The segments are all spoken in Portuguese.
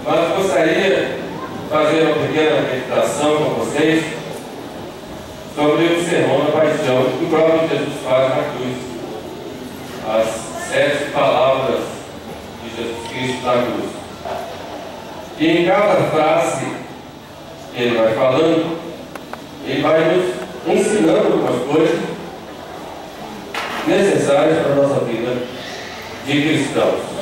mas gostaria de fazer uma pequena meditação com vocês sobre o sermão da paixão que o próprio Jesus faz na cruz. As 7 palavras de Jesus Cristo na cruz. E em cada frase que ele vai falando, ele vai nos ensinando algumas coisas necessárias para a nossa vida de cristãos.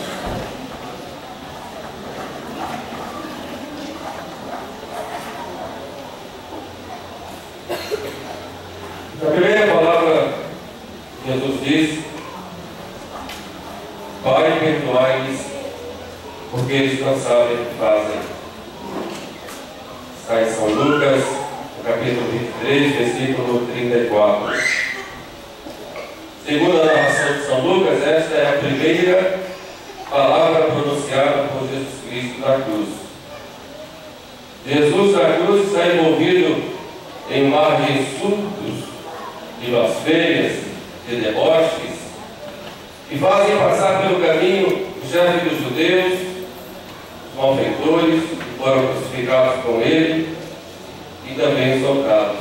Na primeira palavra, Jesus diz: Pai, perdoai-lhes, porque eles não sabem o que fazem. Está em São Lucas, no capítulo 23, versículo 34. Segundo a narração de São Lucas, esta é a primeira palavra pronunciada por Jesus Cristo na cruz. Jesus na cruz está envolvido em um mar de insultos, de blasfêmias, de deboches, que fazem passar pelo caminho o chefe dos judeus, os malfeitores que foram crucificados com ele e também os soldados.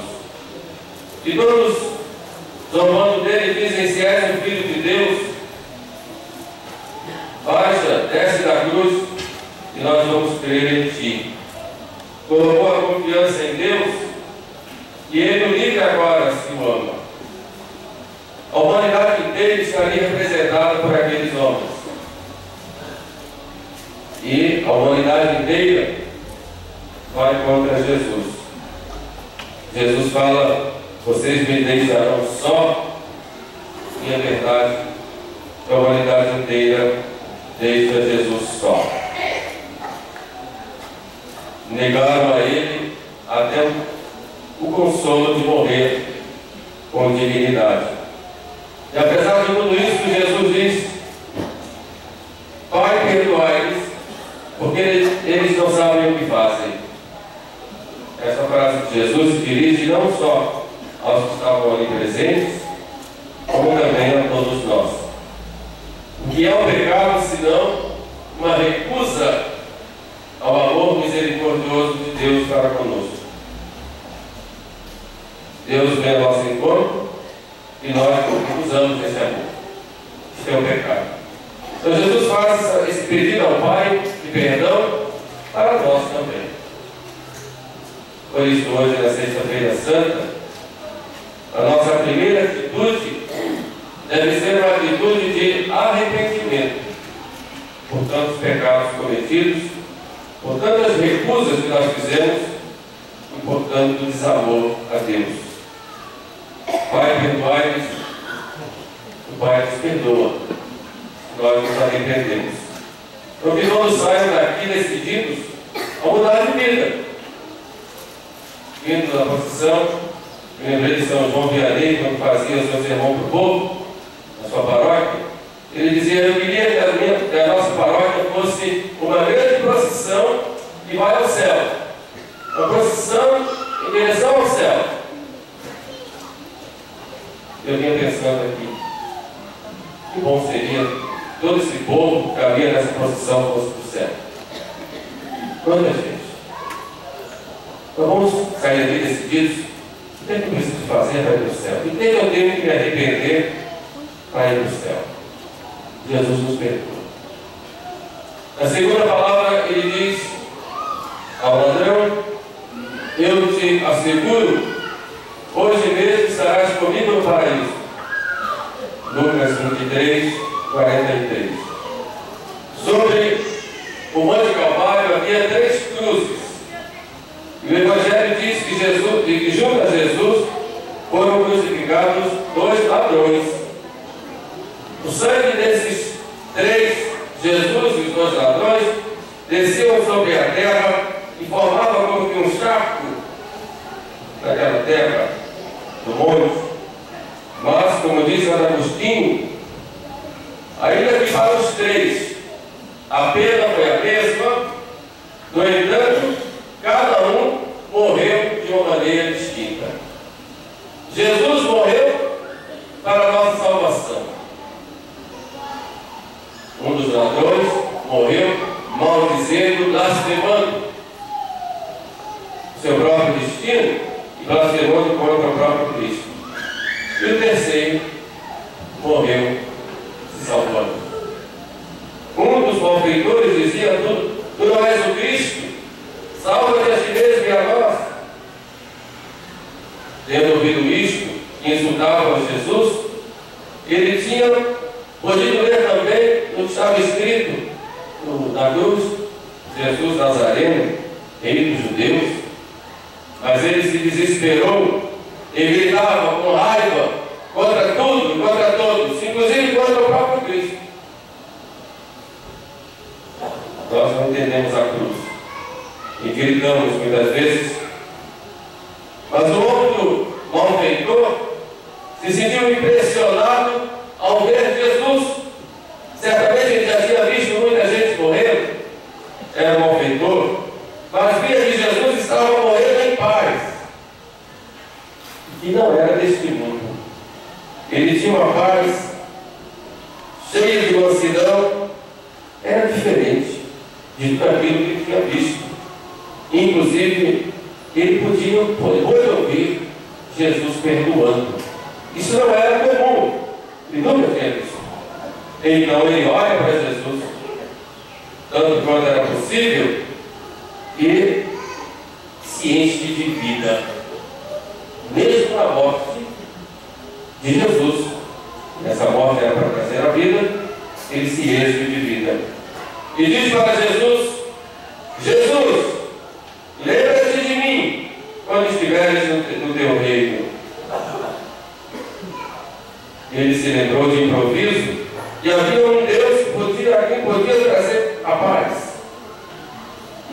E todos, zombando dele, dizem: se és o Filho de Deus, baixa, desce da cruz e nós vamos crer em ti. Colocou a confiança em Deus e ele o liga agora se o ama. A humanidade inteira estaria representada por aqueles homens. E a humanidade inteira vai contra Jesus. Jesus fala: vocês me deixarão só, e a verdade, a humanidade inteira deixa Jesus só. Negaram a ele até o consolo de morrer com dignidade. E apesar de tudo isso, Jesus diz: Pai, perdoai-lhes, porque eles não sabem o que fazem. Essa frase de Jesus se dirige não só aos que estavam ali presentes, como também a todos nós. O que é um pecado, senão uma recusa ao amor misericordioso de Deus para conosco? Deus vem ao nosso encontro e nós recusamos esse amor. Isso é um pecado. Então Jesus faz esse pedido ao Pai de perdão para nós também. Por isso, hoje, na Sexta-feira Santa, a nossa primeira atitude deve ser uma atitude de arrependimento por tantos pecados cometidos, por tantas recusas que nós fizemos e por tanto desamor a Deus. Pai, perdoai-nos. O Pai nos perdoa. Nós nos arrependemos. Então, que todos saiam daqui decididos a mudar de vida. Vindo da procissão, eu lembrei de São João Vianney, quando fazia o seu sermão para o povo, na sua paróquia. Ele dizia: eu queria que a nossa paróquia fosse uma grande procissão que vai ao céu. Uma procissão em direção ao céu. Eu vinha pensando aqui, que bom seria todo esse povo que havia nessa procissão fosse para o céu. Quanta gente. Então vamos sair ali decididos: o que é que eu preciso fazer para ir para o céu? E o que é que eu tenho que me arrepender para ir para o céu? Jesus nos perdoa. Na segunda palavra ele diz ao ladrão: eu te asseguro, hoje mesmo estarás comigo no paraíso. Lucas 23, 43. Sobre o Monte Calvário havia 3 cruzes. E o Evangelho diz que junto a Jesus foram crucificados 2 ladrões. O sangue desses 3, Jesus e os 2 ladrões, desciam sobre a terra e formava como que um charco naquela terra do monte. Mas, como diz Santo Agostinho, ainda que para os 3 a pena foi a mesma, no entanto, cada um morreu de uma maneira distinta. Jesus morreu para a nossa salvação. Um dos ladrões morreu maldizendo, blasfemando o seu próprio destino e blasfemando contra o próprio Cristo. E o terceiro morreu se salvando. Um dos malfeitores dizia: tu não és o Cristo, salva-te a ti mesmo e a nós. Tendo ouvido isto, que insultavam a Jesus, ele tinha podido ler também no que estava escrito na cruz: Jesus Nazareno, rei dos judeus. Mas ele se desesperou e gritava com raiva contra tudo e contra todos, inclusive contra o próprio Cristo. Nós não entendemos a cruz e gritamos muitas vezes, mas o outro malfeitor se sentiu impressionado ao ver Jesus. Certamente ele já tinha visto muita gente morrendo, era um malfeitor, mas via que Jesus estava morrendo em paz, e não era deste mundo. Ele tinha uma paz cheia de mansidão, era diferente de tudo aquilo que ele tinha visto. Inclusive, ele pôde ouvir Jesus perdoando. Isso não era comum, ele nunca tinha visto. Então ele olha para Jesus, tanto quanto era possível, e se enche de vida, mesmo na morte de Jesus. Essa morte era para trazer a vida, ele se enche de vida e diz para Jesus: Jesus, lembra-te de mim quando estiveres no teu reino. Ele se lembrou de improviso e havia um Deus que podia trazer a paz.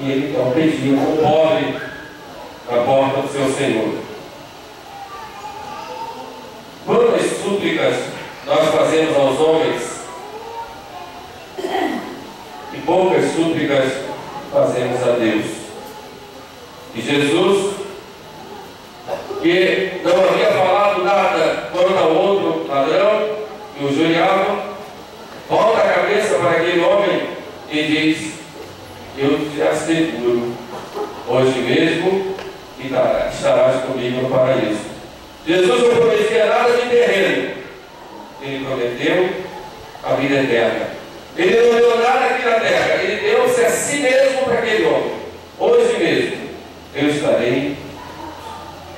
E ele então pedia ao pobre na porta do seu Senhor. Quantas súplicas nós fazemos aos homens e poucas súplicas fazemos a Deus. E Jesus, que não havia falado nada quanto ao outro ladrão que o injuriava, volta a cabeça para aquele homem e diz: eu te asseguro, hoje mesmo estarás comigo no paraíso. Jesus não prometia nada de terreno, ele prometeu a vida eterna. Ele não deu nada aqui na terra, ele deu-se a si mesmo para aquele homem. Hoje mesmo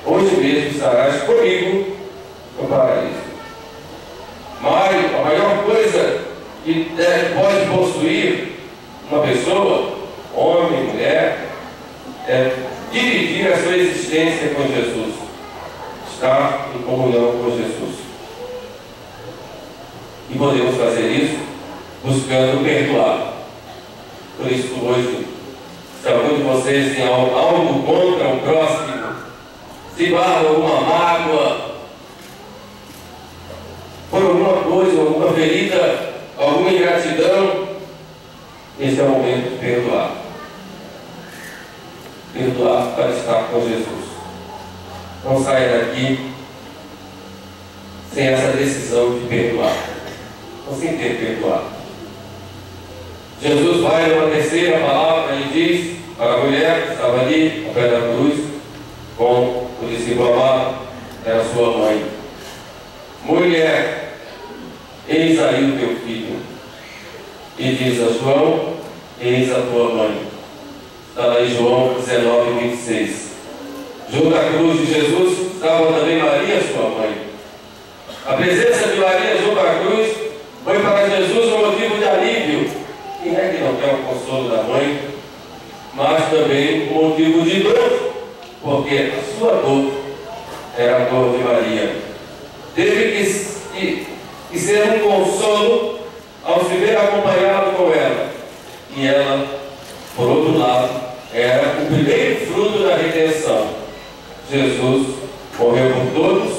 hoje mesmo estarás comigo no paraíso. Mas a maior coisa que pode possuir uma pessoa, homem, mulher, é dividir a sua existência com Jesus, estar em comunhão com Jesus. E podemos fazer isso buscando perdoar. Por isso, hoje, se algum de vocês tem algo contra o próximo, se guarda alguma mágoa, por alguma coisa, alguma ferida, alguma ingratidão, esse é o momento de perdoar. Perdoar para estar com Jesus. Não saia daqui sem essa decisão de perdoar, ou sem ter perdoado. Jesus vai numa terceira palavra e diz para a mulher que estava ali, ao pé da cruz, com o discípulo amado, era sua mãe: mulher, eis aí o teu filho. E diz a João: eis a tua mãe. Está lá em João 19:26. Junto à cruz de Jesus estava também Maria, sua mãe. A presença de Maria junto à cruz foi para Jesus um motivo de alívio. Quem é que não quer o consolo da mãe? Mas também um motivo de dor, porque a sua dor era a dor de Maria. Teve que ser um consolo ao se ver acompanhado com ela. E ela, por outro lado, era o primeiro fruto da redenção. Jesus morreu por todos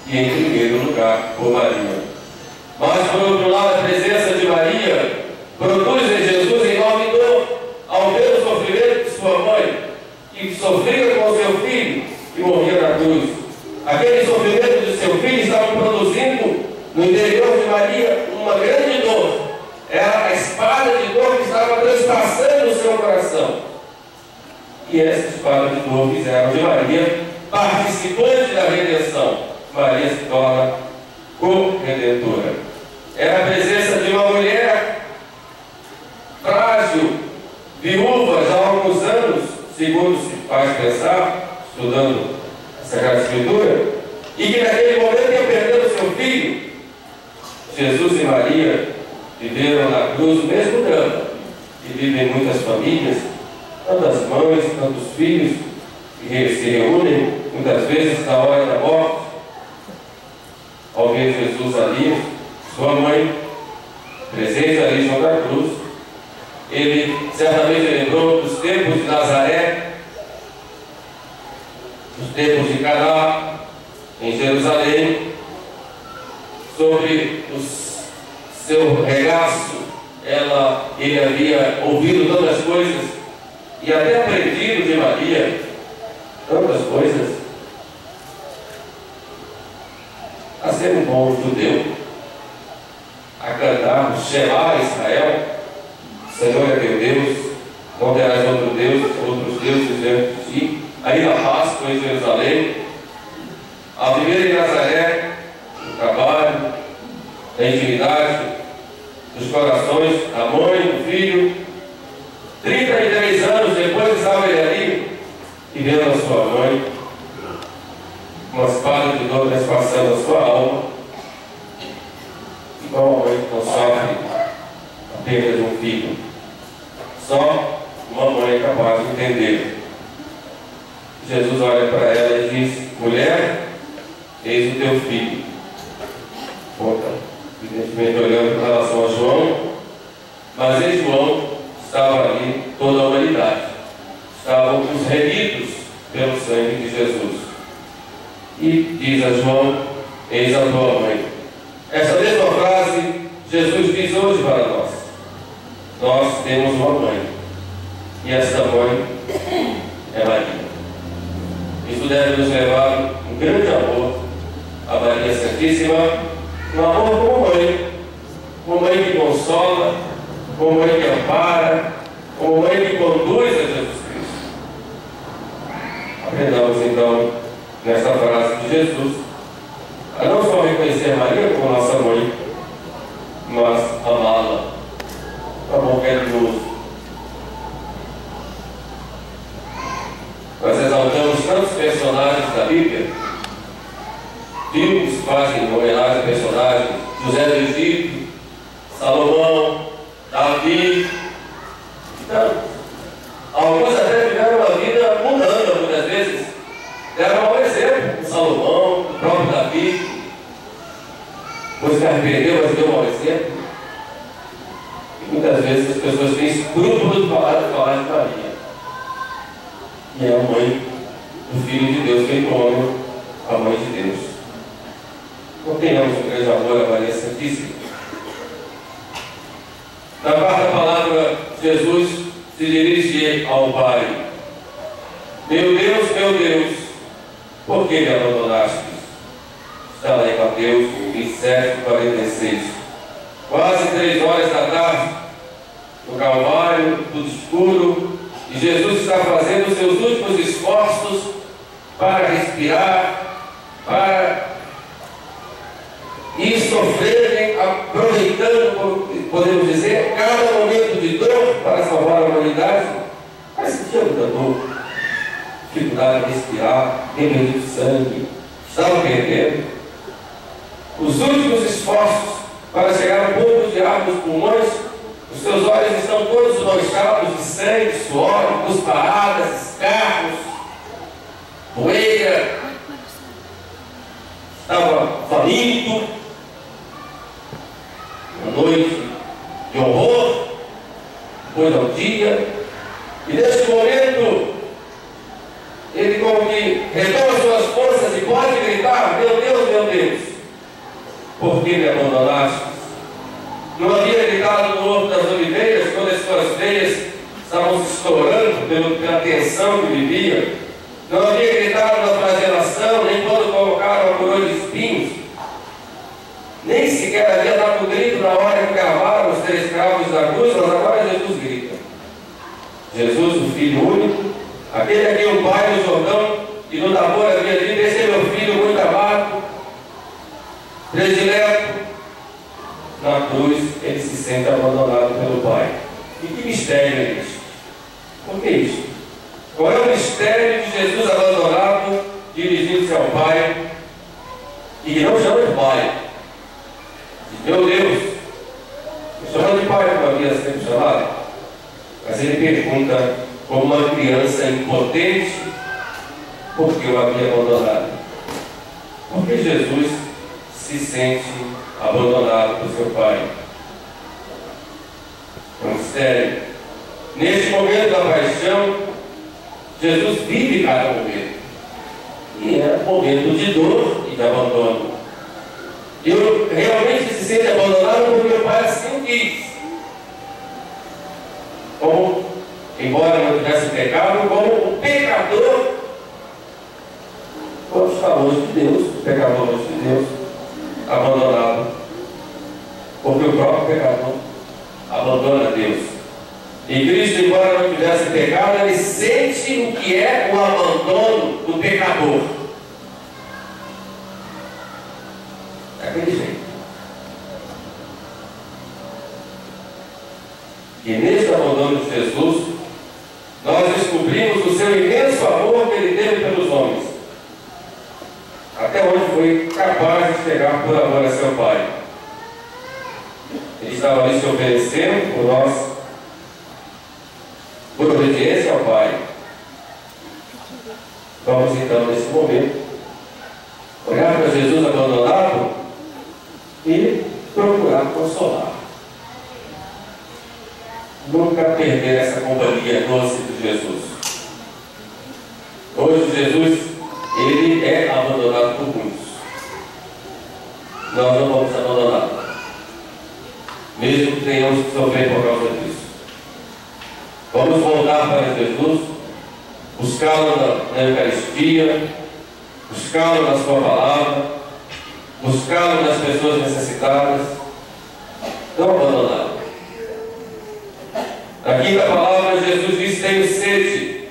e em primeiro lugar por Maria. Mas por outro lado, a presença de Maria produz em Jesus enorme dor ao ver o sofrimento de sua mãe, que sofria com seu filho e morria na cruz. Aquele sofrimento de seu filho estava produzindo no interior de Maria uma grande dor. Era a espada de dor que estava transpassando redenção. E essa espada de dor fizeram de Maria participante da redenção. Maria se torna co-redentora. Era a presença de uma mulher frágil, viúva já há alguns anos, segundo se faz pensar, estudando a Sagrada Escritura, e que naquele momento ia perdendo seu filho. Jesus e Maria viveram na cruz o mesmo drama que vivem muitas famílias, tantas mães, tantos filhos, que se reúnem muitas vezes na hora da morte. Ao ver Jesus ali, sua mãe, presente ali junto à cruz, ele certamente lembrou dos tempos de Nazaré, dos tempos de Caná, em Jerusalém, sobre o seu regaço. Ele havia ouvido tantas coisas e até aprendido de Maria tantas coisas. A ser um bom judeu, a cantar, Shema Israel, Senhor é teu Deus, não terás outros deuses diante de ti. Aí na Páscoa em Jerusalém, a viver em Nazaré, no trabalho, na intimidade dos corações, da mãe, do filho. 33 anos depois estava ele ali, e vendo a sua mãe, uma espada de dor transpassando a sua alma, igual a mãe que não sofre a perda de um filho. Só uma mãe é capaz de entender. Jesus olha para ela e diz: mulher, eis o teu filho. Então, evidentemente olhando em relação a João, mas em João estava ali toda a humanidade. Estavam os remidos pelo sangue de Jesus. E diz a João: eis a tua mãe. Essa mesma frase Jesus diz hoje para nós. Nós temos uma mãe, e esta mãe é Maria. Isso deve nos levar um grande amor a Maria Santíssima, um amor como mãe que consola, como mãe que ampara, como mãe que conduz a Jesus Cristo. Aprendamos então nesta frase de Jesus a não só reconhecer Maria como nossa mãe, mas amá-la. Amor carinhoso. Nós exaltamos tantos personagens da Bíblia, filmes que fazem homenagem a personagens: José do Egito, Salomão, Davi. Então, alguns até tiveram uma vida mundana, muitas vezes. Deram um mau exemplo, o Salomão, o próprio Davi. Pois se arrependeu, mas deu um mau exemplo. Muitas vezes as pessoas têm escrúpulos de falar de Maria. E é a mãe do Filho de Deus, feito homem, a mãe de Deus. Não tenhamos um grande amor a Maria Santíssima. Na quarta palavra, Jesus se dirige ao Pai: meu Deus, por que me abandonaste? Está lá em Mateus 27:46. Quase 3 horas da tarde, no Calvário, tudo escuro, e Jesus está fazendo os seus últimos esforços para respirar, para ir sofrendo, aproveitando, podemos dizer, cada momento de dor para salvar a humanidade. Mas sentia muita dor, dificuldade de respirar, perda de sangue, estava perdendo. Os últimos esforços para chegar um pouco de ar nos pulmões, os seus olhos estão todos manchados de sangue, suor, cusparadas, escarros, poeira. Estava faminto, uma noite de horror, depois ao dia, e nesse momento ele, como que retoma suas forças e pode gritar: meu Deus, por que me abandonaste? Não havia gritado no Horto das Oliveiras, quando as suas veias estavam se estourando pela tensão que vivia. Não havia gritado na flagelação, nem quando colocaram a coroa de espinhos. Nem sequer havia dado grito na hora que cravaram os 3 cravos da cruz, mas agora Jesus grita. Jesus, o Filho único, aquele a quem o Pai no Jordão e no Tabor havia dito: esse é meu Filho muito amado, predileto. Na cruz, ele se sente abandonado pelo Pai. E que mistério é isso? Por que isso? Qual é o mistério de Jesus abandonado, dirigindo-se ao Pai, e que não chama de Pai? Diz: meu Deus, me chama de Pai, como havia sempre chamado. Mas ele pergunta, como uma criança impotente, por que o havia abandonado? Porque Jesus se sente abandonado por seu Pai. É um mistério. Neste momento da paixão, Jesus vive cada momento. E é um momento de dor e de abandono. E realmente se sente abandonado porque o Pai assim o quis. Como, embora não tivesse pecado, como o pecador, como os favores de Deus, os pecadores de Deus, abandonado. Porque o próprio pecador abandona Deus. E Cristo, embora não tivesse pecado, ele sente o que é o abandono do pecador. Daquele jeito. E nesse abandono de Jesus, nós descobrimos o seu imenso amor que ele teve pelos homens, até onde foi capaz de chegar por amor a seu Pai. Ele estava ali se oferecendo por nós, por obediência ao Pai. Vamos então, nesse momento, olhar para Jesus abandonado e procurar consolar. Nunca perder essa companhia doce de Jesus. Hoje Jesus, ele é abandonado por muitos. Nós não vamos abandoná-lo, mesmo que tenhamos que sofrer por causa disso. Vamos voltar para Jesus, buscá-lo na Eucaristia, buscá-lo na sua palavra, buscá-lo nas pessoas necessitadas. Não abandoná-lo. Na quinta palavra, Jesus disse: tenho sede.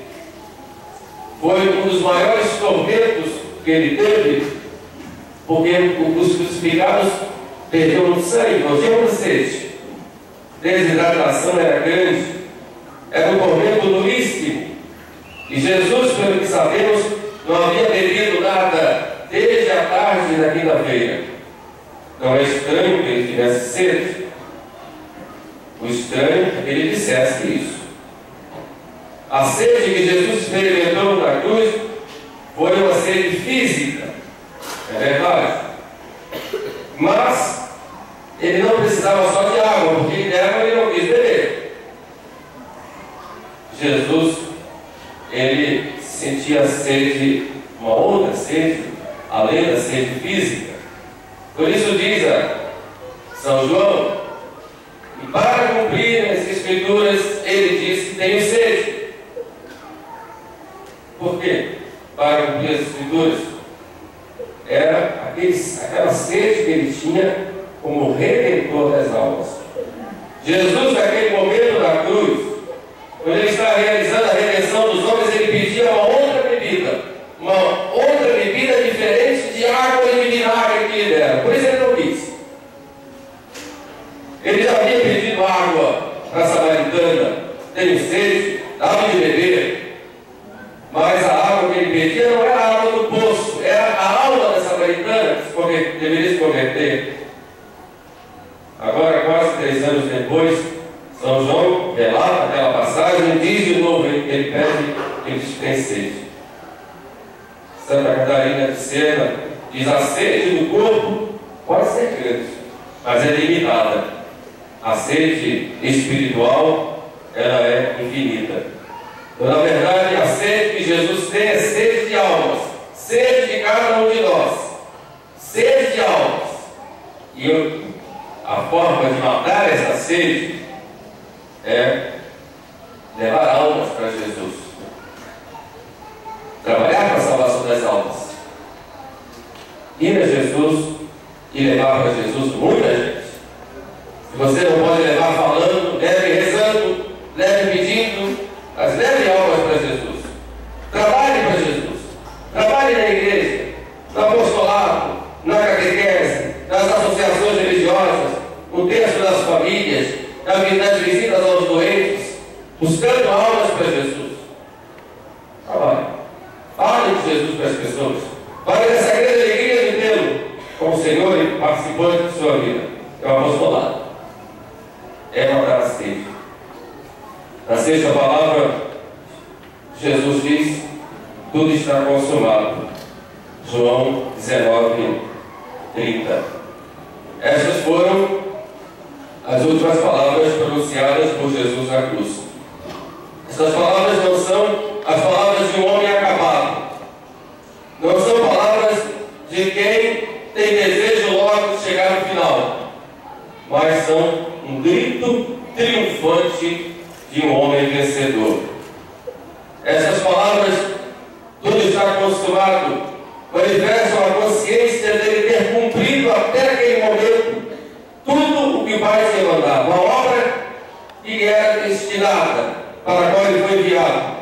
Foi um dos maiores tormentos que ele teve, porque os crucificados perderam muito sangue, não tinham sede. Desidratação era grande, era um tormento duríssimo. E Jesus, pelo que sabemos, não havia bebido nada desde a tarde da quinta-feira. Não é estranho que ele tivesse sede. O estranho é que ele dissesse isso. A sede que Jesus experimentou na cruz foi uma sede física, é verdade. Mas ele não precisava só de água, porque de água ele não quis beber. Jesus, ele sentia sede, uma outra sede, além da sede física. Por isso diz a São João, e para cumprir as Escrituras, ele diz que tenho sede. Por quê? Para cumprir as Escrituras, era aquela sede que ele tinha como redentor das almas. Jesus, naquele momento da cruz, quando ele está realizando a redenção dos homens, ele pedia uma outra bebida diferente de água e de vinagre que lhe deram. Por isso ele não quis. Ele já havia pedido água para a samaritana: tenho sede, dá-me de beber. Mas a água que ele pedia não era a água do poço, era a alma da samaritana que deveria se converter. Agora, quase 3 anos depois, São João relata aquela passagem e diz de novo, ele pede, ele diz que tem sede. Santa Catarina de Sena diz: a sede do corpo pode ser grande, mas é limitada. A sede espiritual, ela é infinita. Então, na verdade, a sede que Jesus tem é sede de almas, sede de cada um de nós, sede de almas. E a forma de matar essa sede é levar almas para Jesus, trabalhar para a salvação das almas, ir a Jesus e levar para Jesus muita gente. Se você não pode levar falando, leve rezando, leve pedindo, buscando almas para Jesus. Fale de Jesus para as pessoas. Fale dessa grande alegria de tê-lo como Senhor e participante de sua vida. É o apostolado. É matar a sede. Na sexta palavra, Jesus diz: tudo está consumado. João 19, 30. Estas foram as últimas palavras pronunciadas por Jesus na cruz. Essas palavras não são as palavras de um homem acabado. Não são palavras de quem tem desejo logo de chegar no final. Mas são um grito triunfante de um homem vencedor. Essas palavras, tudo está consumado, manifestam a consciência dele ter cumprido até aquele momento tudo o que o Pai tinha mandado, uma obra que lhe era destinada, para a qual ele foi enviado,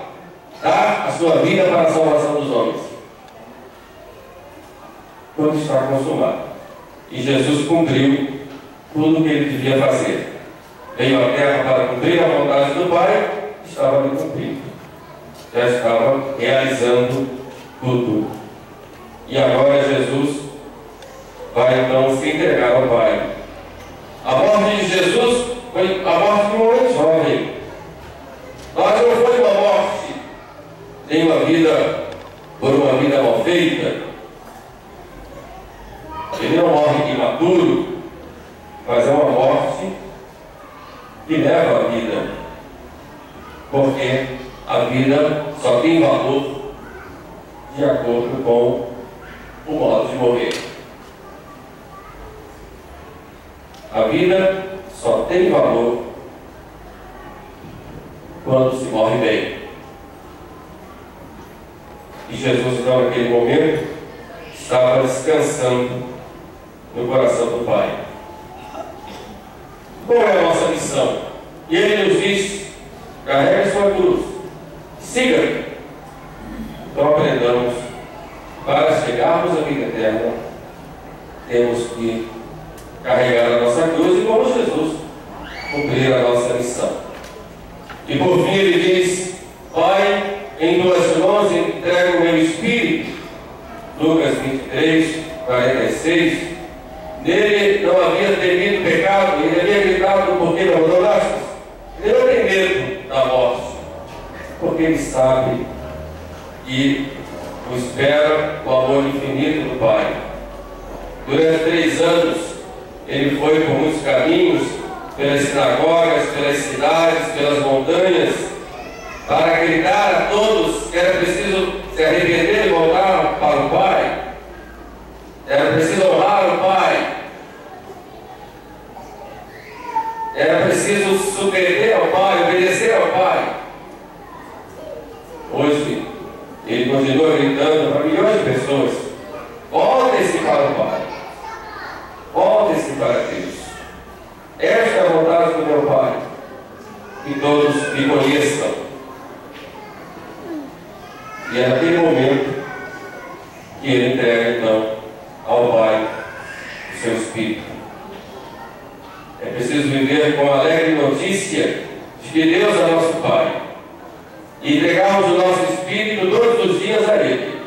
dar a sua vida para a salvação dos homens. Tudo está consumado. E Jesus cumpriu tudo o que ele devia fazer. Veio à terra para cumprir a vontade do Pai, estava ali cumprindo. Já estava realizando tudo. E agora Jesus vai então se entregar ao Pai. A morte de Jesus foi a morte de um homem jovem. Mas não foi uma morte de uma vida por uma vida mal feita. Ele não morre imaturo, mas é uma morte que leva a vida. Porque a vida só tem valor de acordo com o modo de morrer. A vida só tem valor quando se morre bem. E Jesus, então, naquele momento, estava descansando no coração do Pai. Qual é a nossa missão? E Ele nos diz: carregue sua cruz, siga-me. Então aprendamos, para chegarmos à vida eterna, temos que carregar a nossa cruz e, como Jesus, cumprir a nossa missão. E por fim ele diz: Pai, em tuas mãos entrego o meu espírito. Lucas 23, 46. Nele não havia temido pecado, ele havia gritado: por que me abandonaste? Ele não tem medo da morte, porque ele sabe que o espera o amor infinito do Pai. Durante 3 anos ele foi por muitos caminhos, pelas sinagogas, pelas cidades, pelas montanhas, para gritar a todos que era preciso se arrepender e voltar para o Pai. Era preciso honrar o Pai. Era preciso submeter ao Pai, obedecer ao Pai. Hoje, ele continua gritando para milhões de pessoas: voltem-se para o Pai. Voltem-se para Deus. Esta é a vontade do meu Pai, que todos me conheçam. E é naquele momento que ele entrega então ao Pai o seu Espírito. É preciso viver com a alegre notícia de que Deus é nosso Pai e entregarmos o nosso Espírito todos os dias a Ele.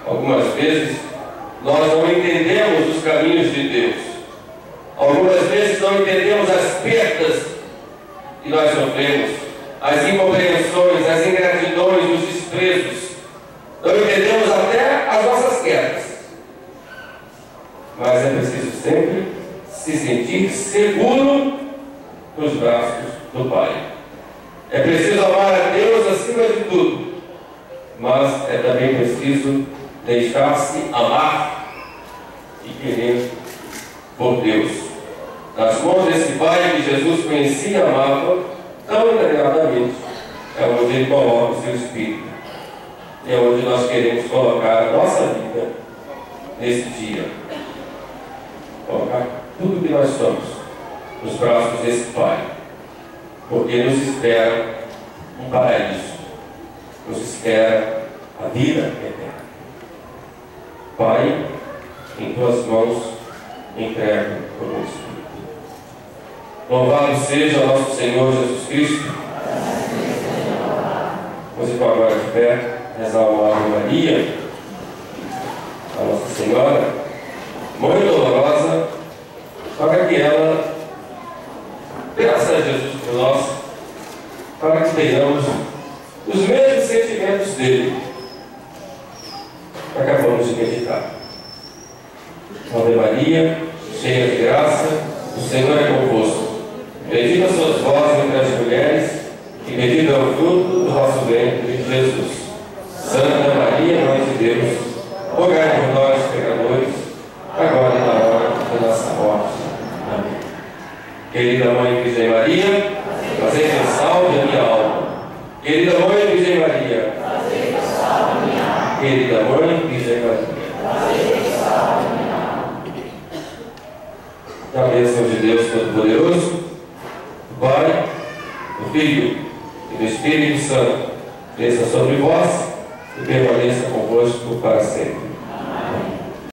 Algumas vezes nós não entendemos os caminhos de Deus. Algumas vezes não entendemos as perdas que nós sofremos, as incompreensões, as ingratidões, os desprezos. Não entendemos até as nossas quedas. Mas é preciso sempre se sentir seguro nos braços do Pai. É preciso amar a Deus acima de tudo, mas é também preciso deixar-se amar e querer por Deus. Nas mãos desse Pai que Jesus conhecia e amava tão entregadamente, é onde Ele coloca o seu Espírito. É onde nós queremos colocar a nossa vida nesse dia. Colocar tudo que nós somos nos braços desse Pai. Porque nos espera um paraíso. Nos espera a vida eterna. Pai, em tuas mãos entrego o meu Espírito. Louvado seja nosso Senhor Jesus Cristo. Vamos ir agora de pé, rezar uma Ave Maria a Nossa Senhora, Mãe dolorosa, para que ela, graças a Jesus por nós, para que tenhamos os mesmos sentimentos dele. Acabamos de meditar. Ave Maria, cheia de graça, o Senhor é convosco. Bendita sois vós entre as mulheres, e bendito é o fruto do vosso ventre, Jesus. Santa Maria, Mãe de Deus, rogai por nós, pecadores, agora e na hora da nossa morte. Amém. Querida Mãe Virgem Maria, fazei salve a minha alma. Querida Mãe Virgem Maria, fazei salve a minha alma. Querida Mãe Virgem Maria, fazei salve a minha alma. A bênção de Deus Todo-Poderoso, do Pai, do Filho e do Espírito Santo, desça sobre vós e permaneça convosco para sempre.